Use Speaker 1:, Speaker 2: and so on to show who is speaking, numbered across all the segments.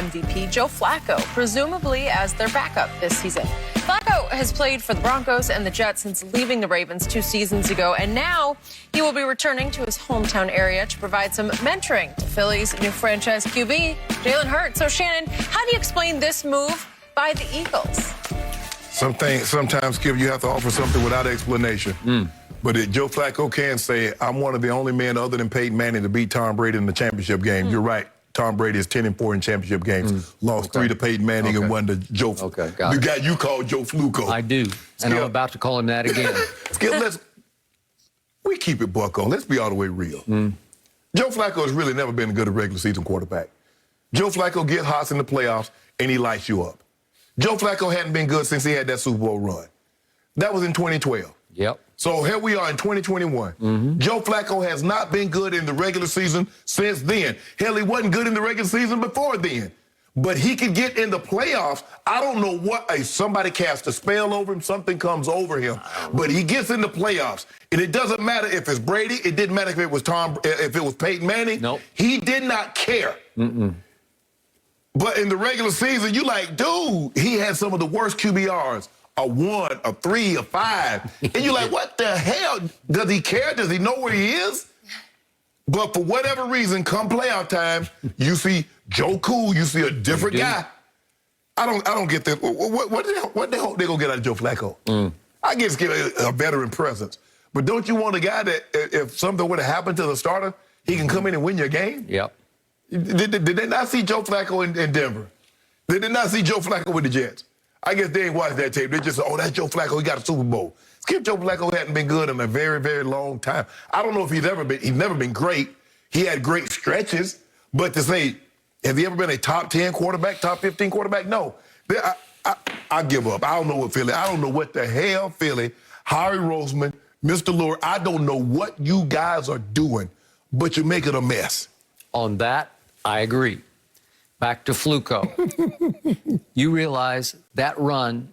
Speaker 1: MVP Joe Flacco, presumably as their backup this season. Flacco has played for the Broncos and the Jets since leaving the Ravens 2 seasons ago, and now he will be returning to his hometown area to provide some mentoring to Philly's new franchise QB, Jalen Hurts. So, Shannon, how do you explain this move by the Eagles?
Speaker 2: Sometimes, Skip, you have to offer something without explanation. But Joe Flacco can say, I'm one of the only men other than Peyton Manning to beat Tom Brady in the championship game. You're right. Tom Brady is 10-4 in championship games. Lost 3 to Peyton Manning and 1 to Joe. The guy you call Joe Flacco.
Speaker 3: I do.
Speaker 2: Skip,
Speaker 3: and I'm about to call him that again.
Speaker 2: Skip, we keep it buck on. Let's be all the way real. Joe Flacco has really never been a good regular season quarterback. Joe Flacco gets hot in the playoffs, and he lights you up. Joe Flacco hadn't been good since he had that Super Bowl run. That was in 2012.
Speaker 3: Yep.
Speaker 2: So here we are in 2021. Joe Flacco has not been good in the regular season since then. Hell, he wasn't good in the regular season before then. But he could get in the playoffs. I don't know what, somebody cast a spell over him, something comes over him. But he gets in the playoffs. And it doesn't matter if it's Brady, it didn't matter if it was Peyton Manning.
Speaker 3: Nope.
Speaker 2: He did not care. But in the regular season, you like, dude, he had some of the worst QBRs. A 1, a 3, a 5. And you're like, what the hell? Does he care? Does he know where he is? But for whatever reason, come playoff time, you see Joe Cool, you see a different guy. I don't get this. What the hell they gonna get out of Joe Flacco? I guess give a veteran presence. But don't you want a guy that if something would have happened to the starter, he can come in and win your game?
Speaker 3: Yep.
Speaker 2: Did they not see Joe Flacco in Denver? They did not see Joe Flacco with the Jets. I guess they ain't watched that tape. They just said, oh, that's Joe Flacco. He got a Super Bowl. Skip, Joe Flacco hadn't been good in a very, very long time. I don't know if he's never been great. He had great stretches. But to say, has he ever been a top 10 quarterback, top 15 quarterback? No. I give up. I don't know what Philly. I don't know what the hell Philly, Harry Roseman, Mr. Lure, I don't know what you guys are doing, but you're making a mess.
Speaker 3: On that, I agree. Back to Flacco. You realize that run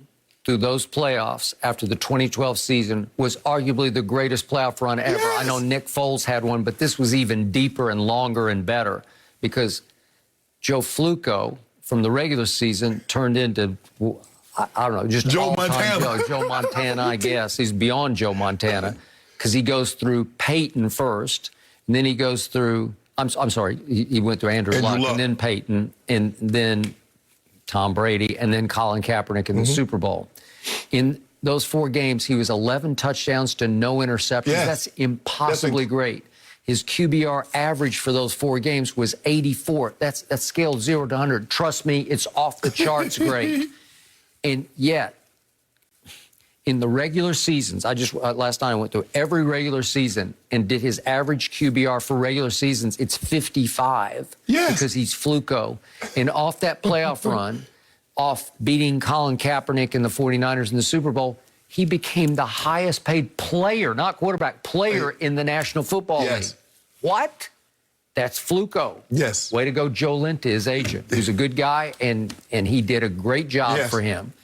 Speaker 3: through those playoffs after the 2012 season was arguably the greatest playoff run ever. Yes. I know Nick Foles had one, but this was even deeper and longer and better because Joe Flacco from the regular season turned into, I don't know, just
Speaker 2: Joe Montana.
Speaker 3: Joe Montana, I guess. He's beyond Joe Montana because he goes through Peyton first, and then he goes through, I'm sorry, he went through Andrew Luck, and then Peyton, and then Tom Brady, and then Colin Kaepernick in the Super Bowl. In those 4 games, he was 11 touchdowns to no interceptions.
Speaker 2: Yes.
Speaker 3: That's impossibly great. His QBR average for those 4 games was 84. That's scaled 0 to 100. Trust me, it's off the charts great. And yet, in the regular seasons, last night I went through every regular season and did his average QBR for regular seasons. It's 55.
Speaker 2: Yes.
Speaker 3: Because he's Flacco. And off that playoff run, off beating Colin Kaepernick and the 49ers in the Super Bowl, he became the highest paid player, not quarterback, player in the National Football League. What? That's Flacco.
Speaker 2: Yes.
Speaker 3: Way to go, Joe Linta, his agent, who's a good guy, and he did a great job for him.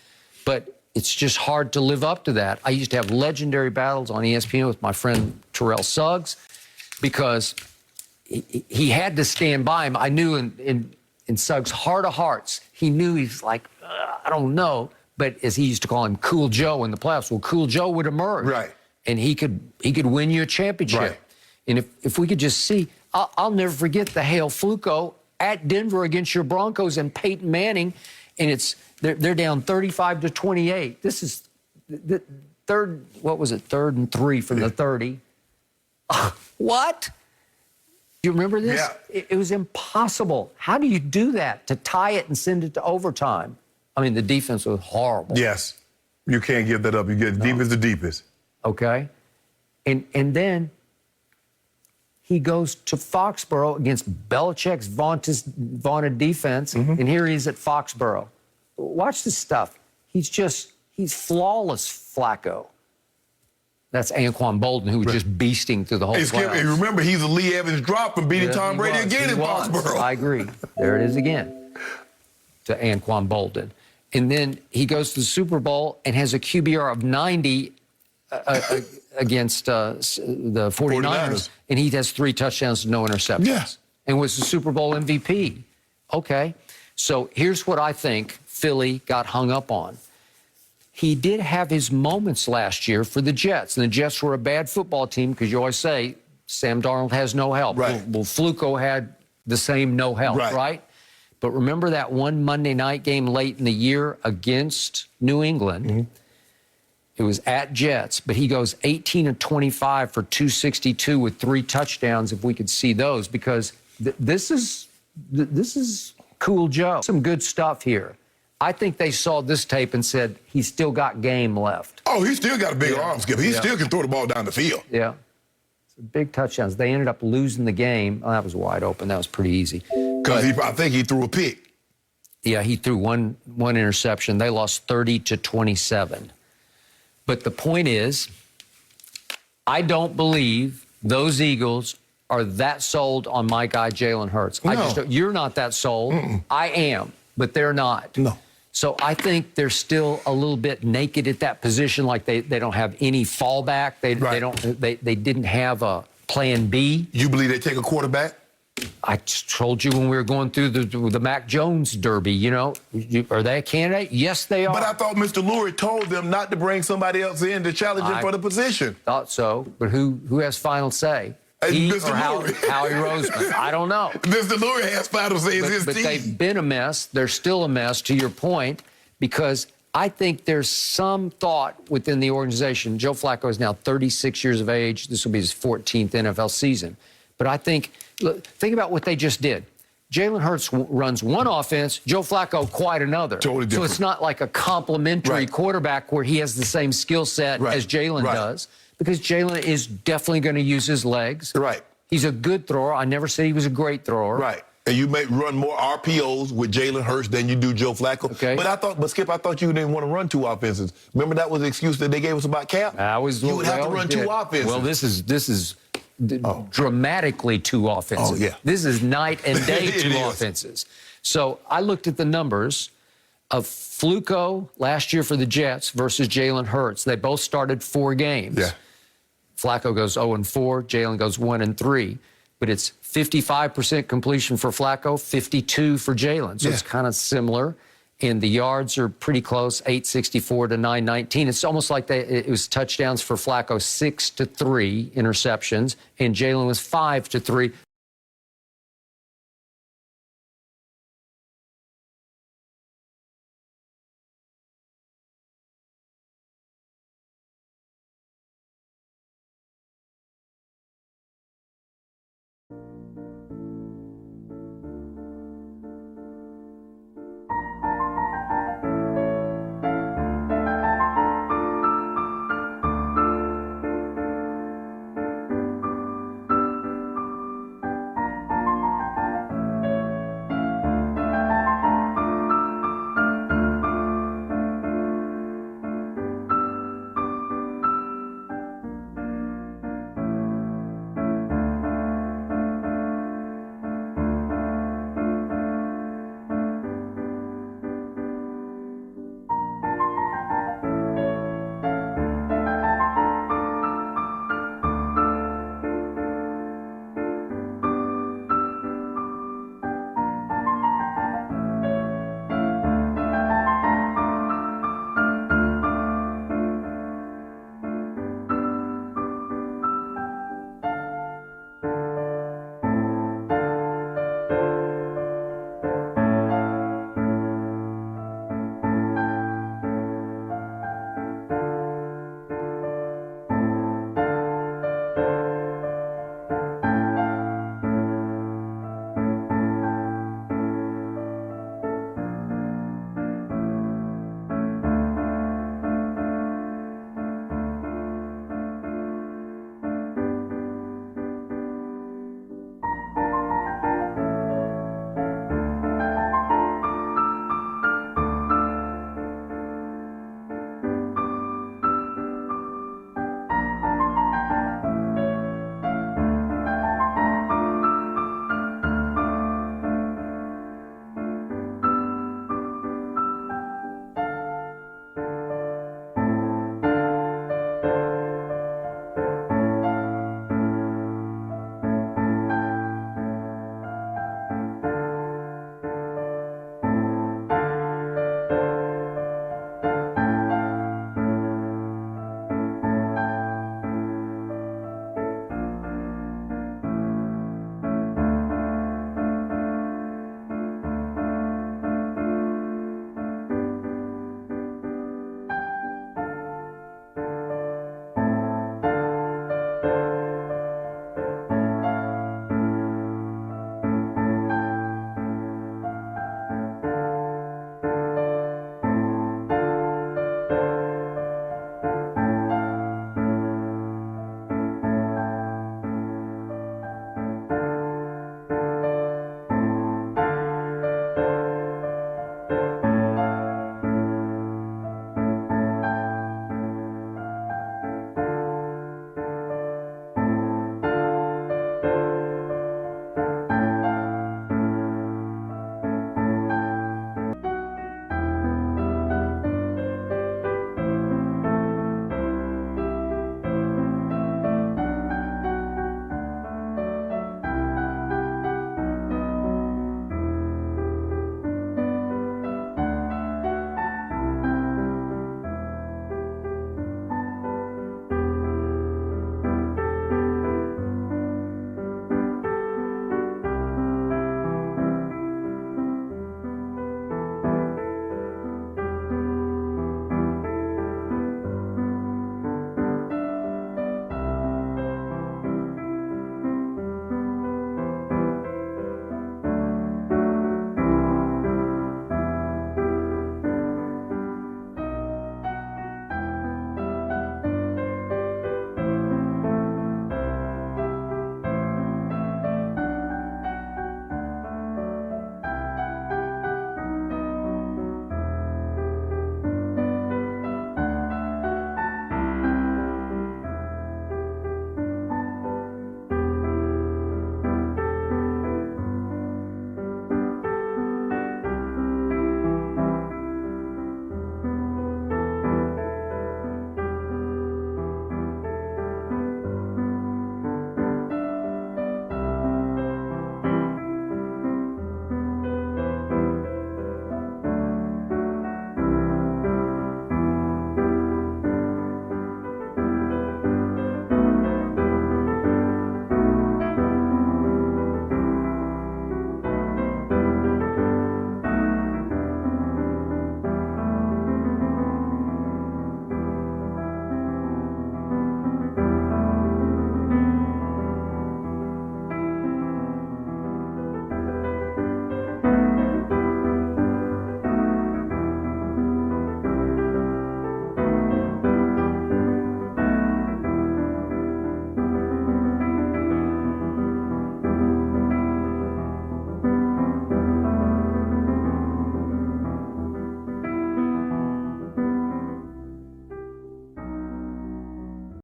Speaker 3: But it's just hard to live up to that. I used to have legendary battles on ESPN with my friend Terrell Suggs because he had to stand by him. I knew in Suggs' heart of hearts, he knew he's like, I don't know. But as he used to call him, Cool Joe in the playoffs, well, Cool Joe would emerge.
Speaker 2: Right.
Speaker 3: And he could win you a championship.
Speaker 2: Right.
Speaker 3: And if we could just see, I'll never forget the Hail Flacco at Denver against your Broncos and Peyton Manning, and they're down 35-28. This is the third, what was it, 3rd and 3 from the 30. What? Do you remember this?
Speaker 2: Yeah.
Speaker 3: It was impossible. How do you do that, to tie it and send it to overtime? I mean, the defense was horrible.
Speaker 2: Yes. You can't give that up. You get deep as the deepest.
Speaker 3: Okay. And then he goes to Foxborough against Belichick's vaunted defense, and here he is at Foxborough. Watch this stuff. He's flawless, Flacco. That's Anquan Bolden, who was just beasting through the whole playoffs.
Speaker 2: Hey, remember, he's a Lee Evans drop from beating Tom Brady again in Foxborough.
Speaker 3: I agree. There it is again, to Anquan Bolden. And then he goes to the Super Bowl and has a QBR of 90 against the 49ers, and he has 3 touchdowns and no interceptions.
Speaker 2: Yes.
Speaker 3: And was the Super Bowl MVP. Okay. So here's what I think Philly got hung up on. He did have his moments last year for the Jets, and the Jets were a bad football team because you always say Sam Darnold has no help.
Speaker 2: Right.
Speaker 3: Well, Flacco had the same no help, right? But remember that one Monday night game late in the year against New England? It was at Jets, but he goes 18 of 25 for 262 with 3 touchdowns, if we could see those, because this is cool Joe. Some good stuff here. I think they saw this tape and said, he's still got game left.
Speaker 2: Oh, he still got a big arm, Skip. He still can throw the ball down the field.
Speaker 3: Yeah. Big touchdowns. They ended up losing the game. Oh, that was wide open. That was pretty easy.
Speaker 2: Because I think he threw a pick.
Speaker 3: Yeah, he threw one interception. They lost 30-27. But the point is, I don't believe those Eagles are that sold on my guy, Jalen Hurts.
Speaker 2: No.
Speaker 3: You're not that sold. I am, but they're not.
Speaker 2: No.
Speaker 3: So I think they're still a little bit naked at that position, like they don't have any fallback. They didn't have a plan B.
Speaker 2: You believe they take a quarterback?
Speaker 3: I told you when we were going through the Mac Jones derby, you know, are they a candidate? Yes, they are.
Speaker 2: But I thought Mr. Lurie told them not to bring somebody else in to challenge him for the position.
Speaker 3: Thought so, but who has final say? He
Speaker 2: Mr.
Speaker 3: or Howie Roseman? I don't know.
Speaker 2: Mr. Lurie has final say.
Speaker 3: But they've been a mess. They're still a mess, to your point, because I think there's some thought within the organization. Joe Flacco is now 36 years of age. This will be his 14th NFL season. But I think, look, think about what they just did. Jalen Hurts runs one offense, Joe Flacco quite another.
Speaker 2: Totally different.
Speaker 3: So it's not like a complementary quarterback where he has the same skill set as Jalen does, because Jalen is definitely going to use his legs.
Speaker 2: Right.
Speaker 3: He's a good thrower. I never said he was a great thrower.
Speaker 2: Right. And you may run more RPOs with Jalen Hurts than you do Joe Flacco.
Speaker 3: Okay.
Speaker 2: But Skip, I thought you didn't want to run 2 offenses. Remember that was the excuse that they gave us about Cap? You would have to run 2 offenses.
Speaker 3: Well, this is dramatically 2 offenses.
Speaker 2: Oh, yeah.
Speaker 3: This is night and day 2 offenses. So I looked at the numbers of Flacco last year for the Jets versus Jalen Hurts. They both started 4 games.
Speaker 2: Yeah.
Speaker 3: Flacco goes 0-4, Jalen goes 1-3. But it's 55% completion for Flacco, 52 for Jalen. So it's kind of similar. And the yards are pretty close, 864 to 919. It's almost like it was touchdowns for Flacco, 6-3 interceptions, and Jalen was 5-3.